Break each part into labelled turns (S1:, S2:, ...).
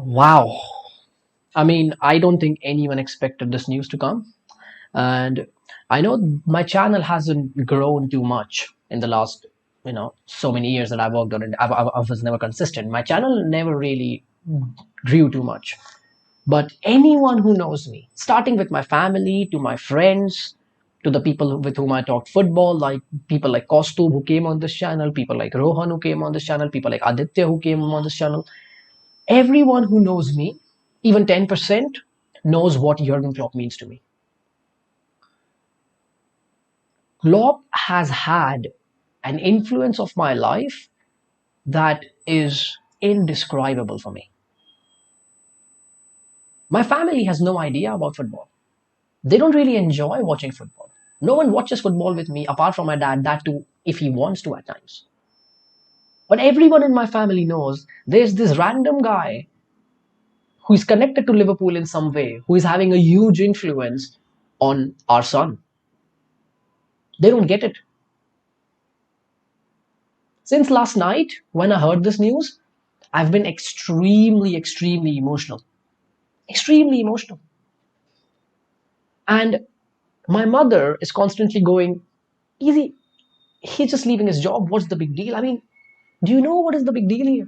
S1: Wow. I mean, I don't think anyone expected this news to come. And I know my channel hasn't grown too much in the last, so many years that I worked on it. I was never consistent. My channel never really grew too much. But anyone who knows me, starting with my family, to my friends, to the people with whom I talked football, like people like Kostub who came on this channel, people like Rohan who came on this channel, people like Aditya who came on this channel, everyone who knows me, even 10%, knows what Jurgen Klopp means to me. Klopp has had an influence of my life that is indescribable for me. My family has no idea about football. They don't really enjoy watching football. No one watches football with me apart from my dad, that too, if he wants to at times. But everyone in my family knows there's this random guy who is connected to Liverpool in some way, who is having a huge influence on our son. They don't get it. Since last night, when I heard this news, I've been extremely, extremely emotional. Extremely emotional. And my mother is constantly going, easy, he's just leaving his job. What's the big deal? I mean, do you know what is the big deal here?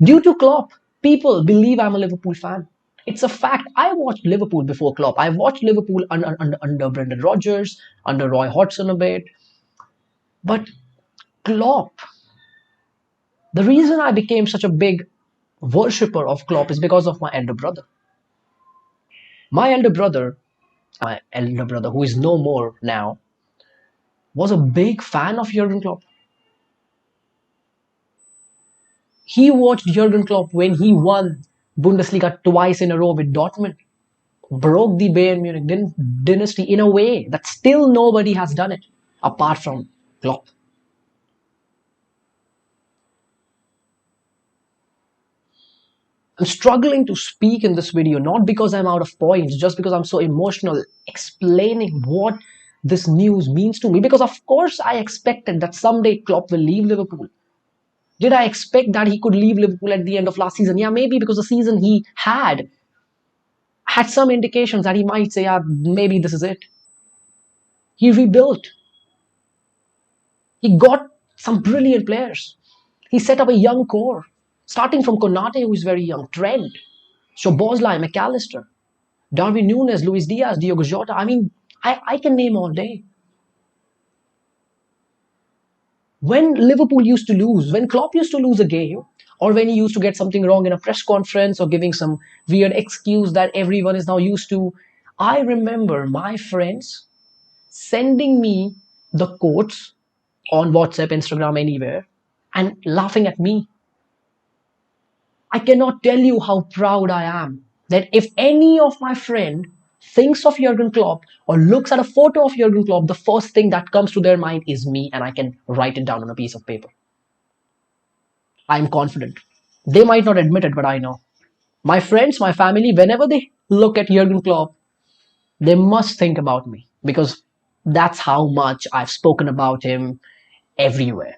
S1: Due to Klopp, people believe I'm a Liverpool fan. It's a fact. I watched Liverpool before Klopp. I watched Liverpool under Brendan Rodgers, under Roy Hodgson a bit. But Klopp, the reason I became such a big worshipper of Klopp is because of my elder brother. My elder brother, who is no more now, was a big fan of Jurgen Klopp. He watched Jurgen Klopp when he won Bundesliga twice in a row with Dortmund, broke the Bayern Munich dynasty in a way that still nobody has done it apart from Klopp. I'm struggling to speak in this video, not because I'm out of points, just because I'm so emotional explaining what this news means to me. Because, of course, I expected that someday Klopp will leave Liverpool. Did I expect that he could leave Liverpool at the end of last season? Yeah, maybe because the season he had some indications that he might say, yeah, maybe this is it. He rebuilt. He got some brilliant players. He set up a young core, starting from Konate, who is very young, Trent, Szoboszlai, McAllister, Darwin Nunes, Luis Diaz, Diogo Jota. I mean, I can name all day. When Liverpool used to lose, when Klopp used to lose a game, or when he used to get something wrong in a press conference or giving some weird excuse that everyone is now used to, I remember my friends sending me the quotes on WhatsApp, Instagram, anywhere, and laughing at me. I cannot tell you how proud I am that if any of my friend thinks of Jurgen Klopp or looks at a photo of Jurgen Klopp, the first thing that comes to their mind is me, and I can write it down on a piece of paper. I'm confident. They might not admit it, but I know. My friends, my family, whenever they look at Jurgen Klopp, they must think about me because that's how much I've spoken about him everywhere.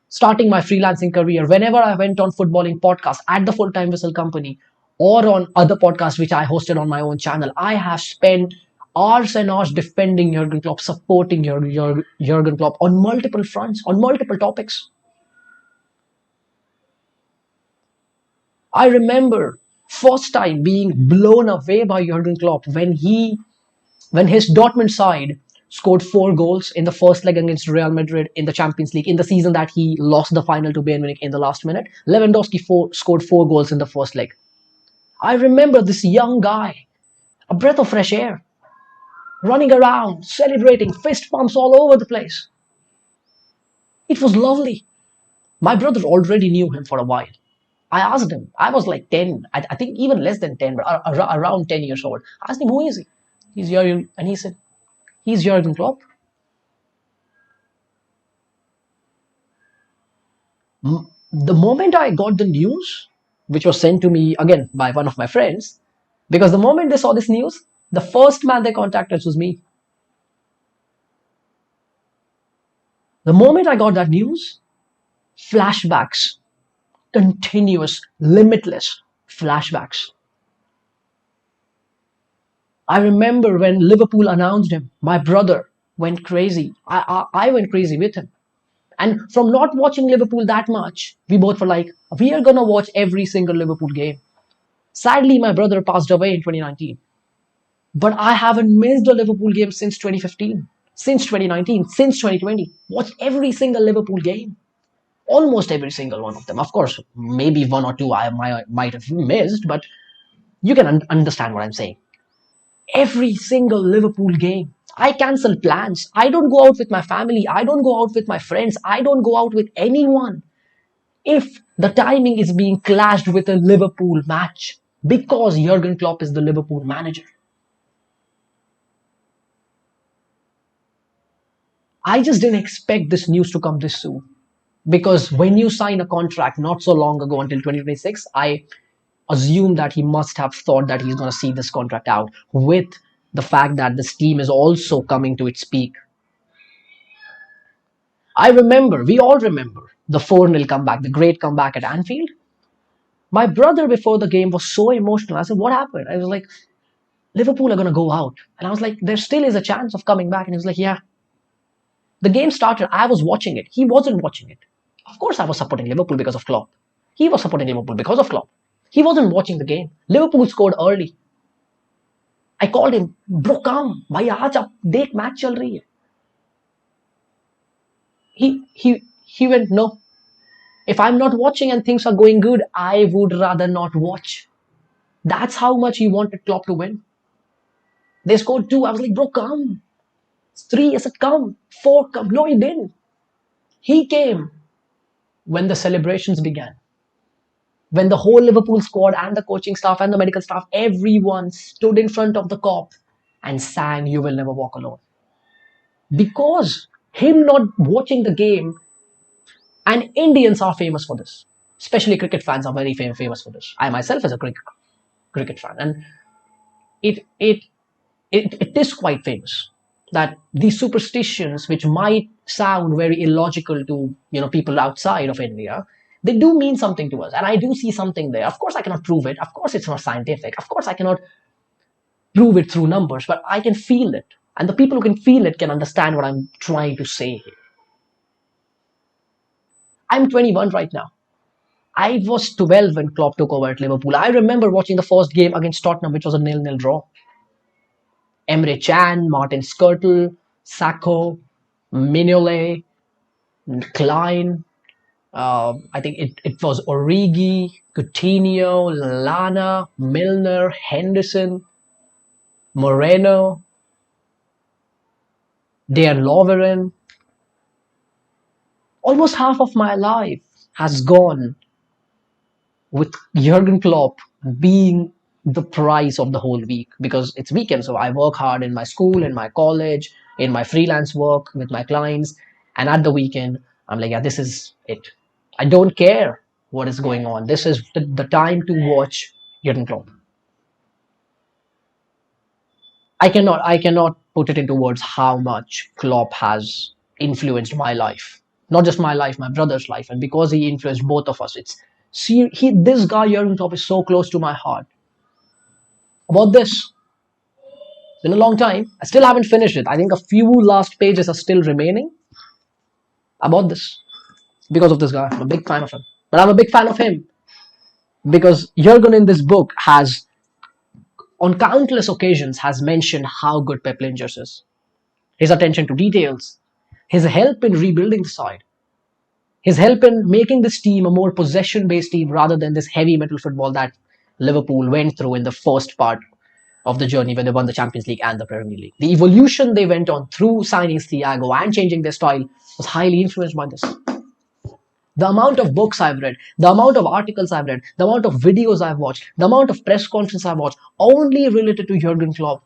S1: Starting my freelancing career, whenever I went on footballing podcasts at the Full Time Whistle Company or on other podcasts which I hosted on my own channel, I have spent hours and hours defending Jurgen Klopp, supporting Jurgen Klopp on multiple fronts, on multiple topics. I remember first time being blown away by Jurgen Klopp when his Dortmund side scored 4 goals in the first leg against Real Madrid in the Champions League in the season that he lost the final to Bayern Munich in the last minute. Lewandowski scored 4 goals in the first leg. I remember this young guy, a breath of fresh air, running around, celebrating, fist pumps all over the place. It was lovely. My brother already knew him for a while. I asked him, I was like 10, I think even less than 10, but around 10 years old. I asked him, who is he? He's Jurgen, and he said, he's Jurgen Klopp. The moment I got the news, which was sent to me again by one of my friends, because the moment they saw this news, the first man they contacted was me. The moment I got that news, flashbacks, continuous, limitless flashbacks. I remember when Liverpool announced him, my brother went crazy. I went crazy with him. And from not watching Liverpool that much, we both were like, we are going to watch every single Liverpool game. Sadly, my brother passed away in 2019. But I haven't missed a Liverpool game since 2015, since 2019, since 2020. Watched every single Liverpool game. Almost every single one of them. Of course, maybe one or two I might have missed, but you can understand what I'm saying. Every single Liverpool game. I cancel plans. I don't go out with my family. I don't go out with my friends. I don't go out with anyone if the timing is being clashed with a Liverpool match because Jurgen Klopp is the Liverpool manager. I just didn't expect this news to come this soon because when you sign a contract not so long ago until 2026, I assume that he must have thought that he's going to see this contract out with the fact that this team is also coming to its peak. I remember, we all remember the 4-0 comeback, the great comeback at Anfield. My brother before the game was so emotional. I said, what happened? I was like, Liverpool are going to go out. And I was like, there still is a chance of coming back. And he was like, yeah. The game started. I was watching it. He wasn't watching it. Of course, I was supporting Liverpool because of Klopp. He was supporting Liverpool because of Klopp. He wasn't watching the game. Liverpool scored early. I called him, bro, come. भाई आज आप देख match चल रही है. He went, no. If I'm not watching and things are going good, I would rather not watch. That's how much he wanted Klopp to win. They scored two. I was like, bro, come. Three. I said, come. Four, come. No, he didn't. He came when the celebrations began. When the whole Liverpool squad and the coaching staff and the medical staff, everyone stood in front of the cop and sang You Will Never Walk Alone. Because him not watching the game, and Indians are famous for this. Especially cricket fans are very famous for this. I myself is a cricket fan. And it, it, it is quite famous that these superstitions, which might sound very illogical to people outside of India, they do mean something to us, and I do see something there. Of course, I cannot prove it. Of course, it's not scientific. Of course, I cannot prove it through numbers, but I can feel it, and the people who can feel it can understand what I'm trying to say here. I'm 21 right now. I was 12 when Klopp took over at Liverpool. I remember watching the first game against Tottenham, which was a 0-0 draw. Emre Can, Martin Skirtle, Sacco, Mignolet, Klein. I think it was Origi, Coutinho, Lallana, Milner, Henderson, Moreno, Dejan Lovren. Almost half of my life has gone with Jurgen Klopp being the price of the whole week because it's weekend. So I work hard in my school, in my college, in my freelance work with my clients. And at the weekend, I'm like, yeah, this is it. I don't care what is going on. This is the time to watch Jurgen Klopp. I cannot put it into words how much Klopp has influenced my life. Not just my life, my brother's life. And because he influenced both of us, this guy Jurgen Klopp is so close to my heart. About this, it's been a long time. I still haven't finished it. I think a few last pages are still remaining about this because of this guy. I'm a big fan of him. But I'm a big fan of him because Jurgen in this book has, on countless occasions, has mentioned how good Pep Lingers is. His attention to details, his help in rebuilding the side, his help in making this team a more possession-based team rather than this heavy metal football that Liverpool went through in the first part of the journey when they won the Champions League and the Premier League. The evolution they went on through signing Thiago and changing their style was highly influenced by this. The amount of books I've read, the amount of articles I've read, the amount of videos I've watched, the amount of press conferences I've watched, only related to Jurgen Klopp.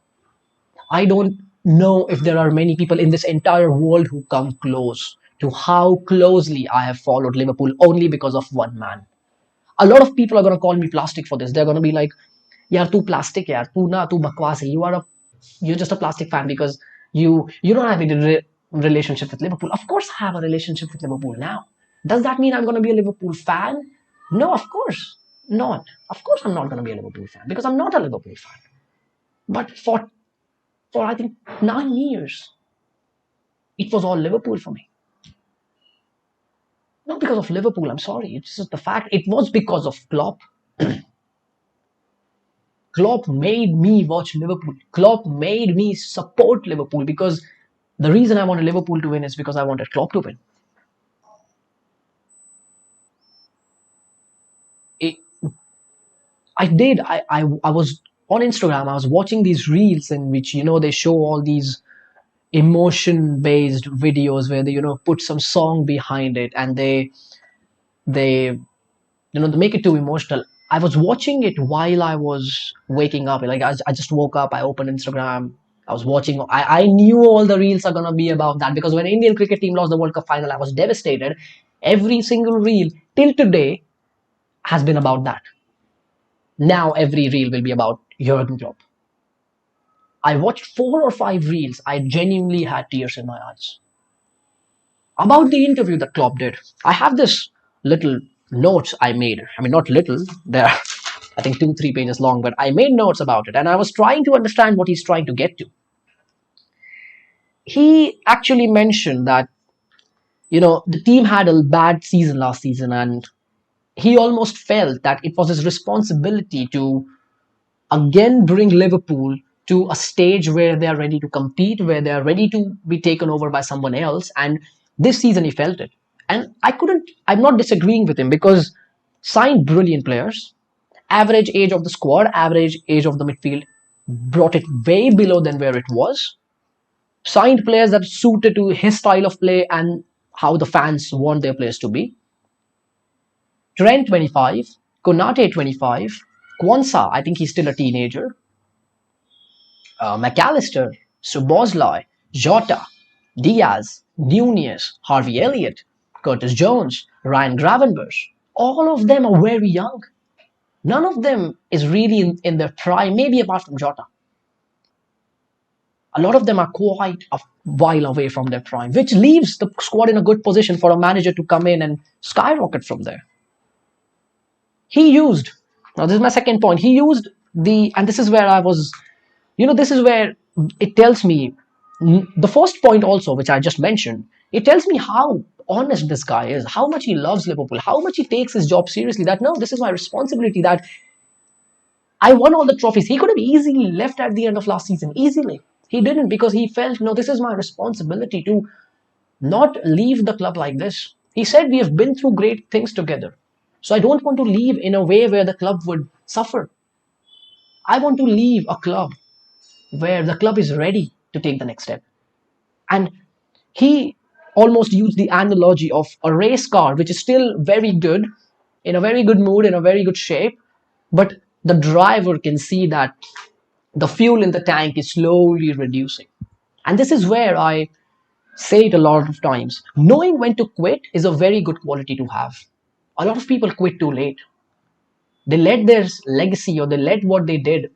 S1: I don't know if there are many people in this entire world who come close to how closely I have followed Liverpool only because of one man. A lot of people are going to call me plastic for this. They're going to be like, yaar, tu plastic, yaar, tu bakwas hai. You're just a plastic fan because you don't have any relationship with Liverpool. Of course, I have a relationship with Liverpool now. Does that mean I'm going to be a Liverpool fan? No, of course not. Of course I'm not going to be a Liverpool fan because I'm not a Liverpool fan. But for I think 9 years, it was all Liverpool for me. Not because of Liverpool, I'm sorry. It's just the fact it was because of Klopp. Klopp made me watch Liverpool. Klopp made me support Liverpool because the reason I wanted Liverpool to win is because I wanted Klopp to win. It, I did. I was on Instagram. I was watching these reels in which they show all these emotion based videos where they put some song behind it and they they make it too emotional. I was watching it while I was waking up. Like I just woke up, I opened Instagram, I was watching. I knew all the reels are gonna be about that because when Indian cricket team lost the World Cup final, I was devastated. Every single reel till today has been about that. Now every reel will be about Jurgen Klopp. I watched 4 or 5 reels. I genuinely had tears in my eyes about the interview that Klopp did. I have this little notes I made. I mean, not little. They're I think 2, 3 pages long, but I made notes about it, and I was trying to understand what he's trying to get to. He actually mentioned that the team had a bad season last season, and he almost felt that it was his responsibility to again bring Liverpool to a stage where they are ready to compete, where they are ready to be taken over by someone else. And this season he felt it. And I'm not disagreeing with him because signed brilliant players, average age of the squad, average age of the midfield, brought it way below than where it was. Signed players that suited to his style of play and how the fans want their players to be. Trent 25, Konate 25, Kwanzaa, I think he's still a teenager, McAllister, Subozlai, Jota, Diaz, Nunez, Harvey Elliott, Curtis Jones, Ryan Gravenberch. All of them are very young. None of them is really in their prime, maybe apart from Jota. A lot of them are quite a while away from their prime, which leaves the squad in a good position for a manager to come in and skyrocket from there. He used, now this is my second point, he used and this is where I was, this is where it tells me, the first point also, which I just mentioned, it tells me how honest this guy is, how much he loves Liverpool, how much he takes his job seriously, that no, this is my responsibility, that I won all the trophies. He could have easily left at the end of last season, easily. He didn't because he felt, no, this is my responsibility to not leave the club like this. He said, we have been through great things together. So I don't want to leave in a way where the club would suffer. I want to leave a club where the club is ready to take the next step. And he almost used the analogy of a race car, which is still very good, in a very good mood, in a very good shape, but the driver can see that the fuel in the tank is slowly reducing. And this is where I say it a lot of times. Knowing when to quit is a very good quality to have. A lot of people quit too late. They let their legacy or they let what they did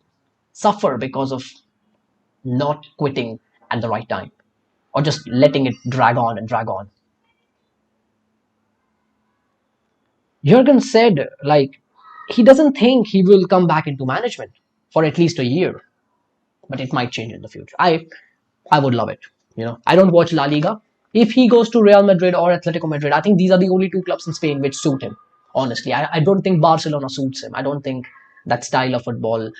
S1: suffer because of not quitting at the right time or just letting it drag on and drag on. Jurgen said, like, he doesn't think he will come back into management for at least a year, but it might change in the future. I would love it. I don't watch La Liga. If he goes to Real Madrid or Atletico Madrid, I think these are the only two clubs in Spain which suit him. Honestly, I don't think Barcelona suits him. I don't think that style of football.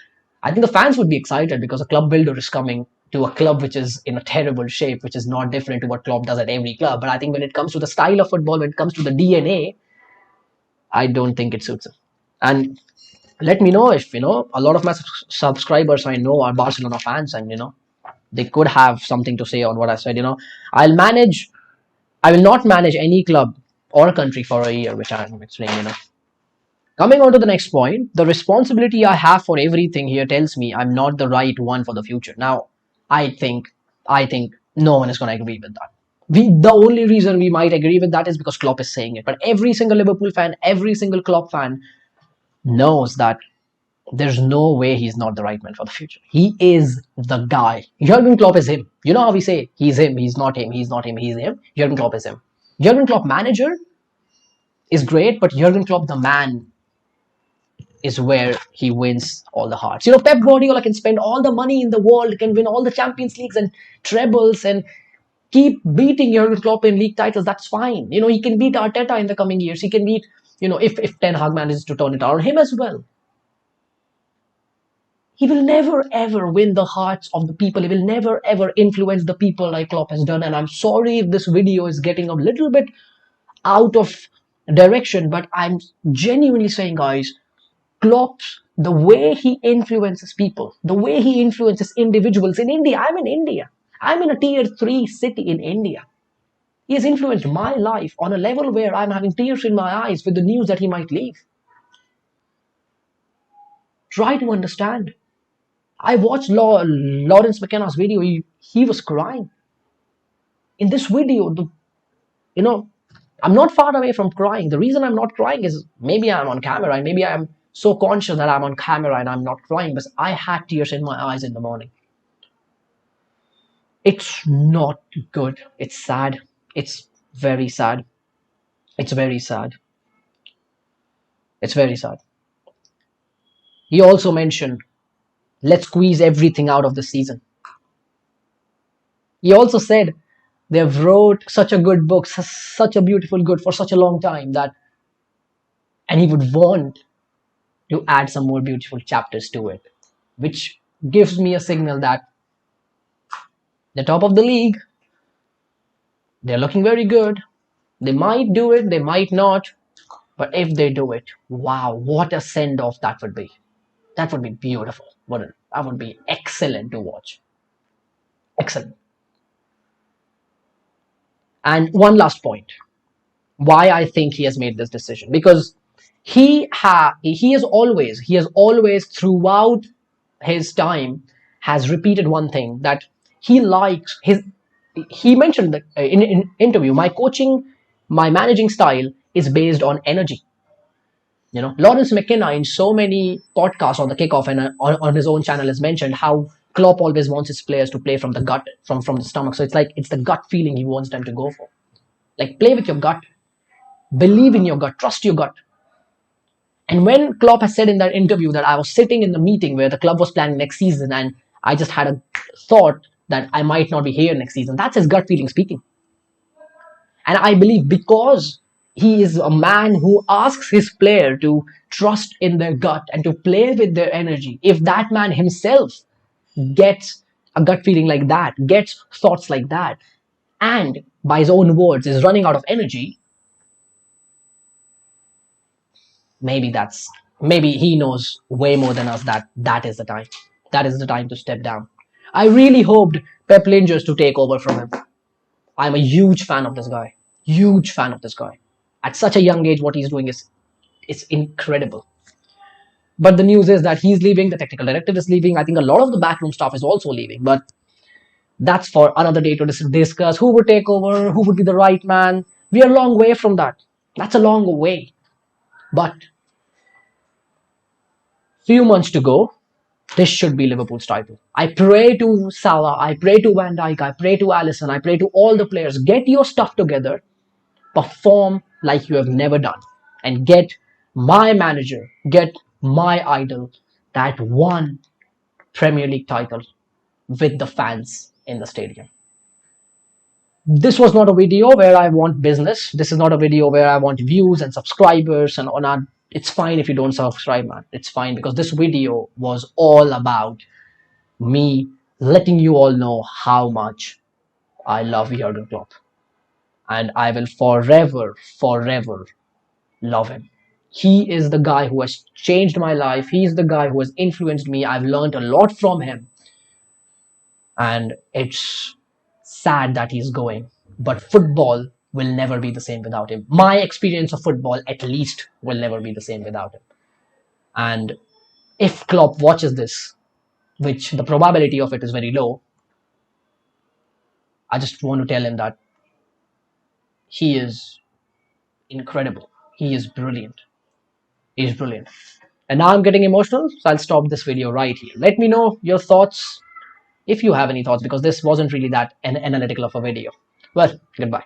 S1: I think the fans would be excited because a club builder is coming to a club which is in a terrible shape, which is not different to what Klopp does at every club. But I think when it comes to the style of football, when it comes to the DNA, I don't think it suits him. And let me know if a lot of my subscribers I know are Barcelona fans, and they could have something to say on what I said. I'll manage. I will not manage any club or country for a year, which I'm explaining. Coming on to the next point, the responsibility I have for everything here tells me I'm not the right one for the future. Now, I think, I think no one is going to agree with that. The only reason we might agree with that is because Klopp is saying it. But every single Liverpool fan, every single Klopp fan knows that there's no way he's not the right man for the future. He is the guy. Jurgen Klopp is him. You know how we say he's him, he's not him, he's not him, he's him. Jurgen Klopp is him. Jurgen Klopp manager, is great, but Jurgen Klopp, the man, is where he wins all the hearts. You know, Pep Guardiola can spend all the money in the world, can win all the Champions Leagues and trebles, and keep beating Jurgen Klopp in league titles. That's fine. You know, he can beat Arteta in the coming years. He can beat, if Ten Hag manages to turn it around, him as well. He will never ever win the hearts of the people. He will never ever influence the people like Klopp has done. And I'm sorry if this video is getting a little bit out of direction, but I'm genuinely saying, guys, Klopp's the way he influences people, the way he influences individuals in India. I'm in India. I'm in a tier 3 city in India. He has influenced my life on a level where I'm having tears in my eyes with the news that he might leave. Try to understand. I watched Lawrence McKenna's video. He was crying. In this video, you know, I'm not far away from crying. The reason I'm not crying is maybe I'm on camera and maybe I'm so conscious that I'm on camera and I'm not crying, but I had tears in my eyes in the morning. It's not good. It's sad. It's very sad. It's very sad. It's very sad. He also mentioned, let's squeeze everything out of the season. He also said they've wrote such a good book, such a beautiful good for such a long time that, and he would want to add some more beautiful chapters to it, which gives me a signal that the top of the league, they're looking very good. They might do it, they might not, but if they do it, wow, what a send off that would be. That would be beautiful, wouldn't it? That would be excellent to watch. Excellent. And one last point, why I think he has made this decision, because he has always throughout his time has repeated one thing, that he likes his he mentioned that in interview, my managing style is based on energy. You know, Lawrence McKenna in so many podcasts on the kickoff and on his own channel has mentioned how Klopp always wants his players to play from the gut, from the stomach. So it's like it's the gut feeling he wants them to go for. Like, play with your gut, believe in your gut, trust your gut. And when Klopp has said in that interview that I was sitting in the meeting where the club was planning next season and I just had a thought that I might not be here next season, that's his gut feeling speaking. And I believe because he is a man who asks his player to trust in their gut and to play with their energy, if that man himself gets a gut feeling like that, gets thoughts like that, and by his own words is running out of energy, maybe he knows way more than us that that is the time. That is the time to step down. I really hoped Pep Lingers to take over from him. I'm a huge fan of this guy. Huge fan of this guy. At such a young age, what he's doing is it's incredible. But the news is that he's leaving. The technical director is leaving. I think a lot of the backroom staff is also leaving. But that's for another day to discuss who would take over, who would be the right man. We are a long way from that. That's a long way. But few months to go. This should be Liverpool's title. I pray to Salah, I pray to Van Dijk, I pray to Alisson, I pray to all the players. Get your stuff together, perform like you have never done, and get my manager, get my idol that one Premier League title with the fans in the stadium. This was not a video where I want business. This is not a video where I want views and subscribers and on our. It's fine if you don't subscribe, man. It's fine, because this video was all about me letting you all know how much I love Jurgen Klopp. And I will forever, forever love him. He is the guy who has changed my life. He is the guy who has influenced me. I've learned a lot from him. And it's sad that he's going. But football will never be the same without him. My experience of football, at least, will never be the same without him. And if Klopp watches this, which the probability of it is very low, I just want to tell him that he is incredible. He is brilliant. He is brilliant. And now I'm getting emotional, so I'll stop this video right here. Let me know your thoughts, if you have any thoughts, because this wasn't really that analytical of a video. Well, goodbye.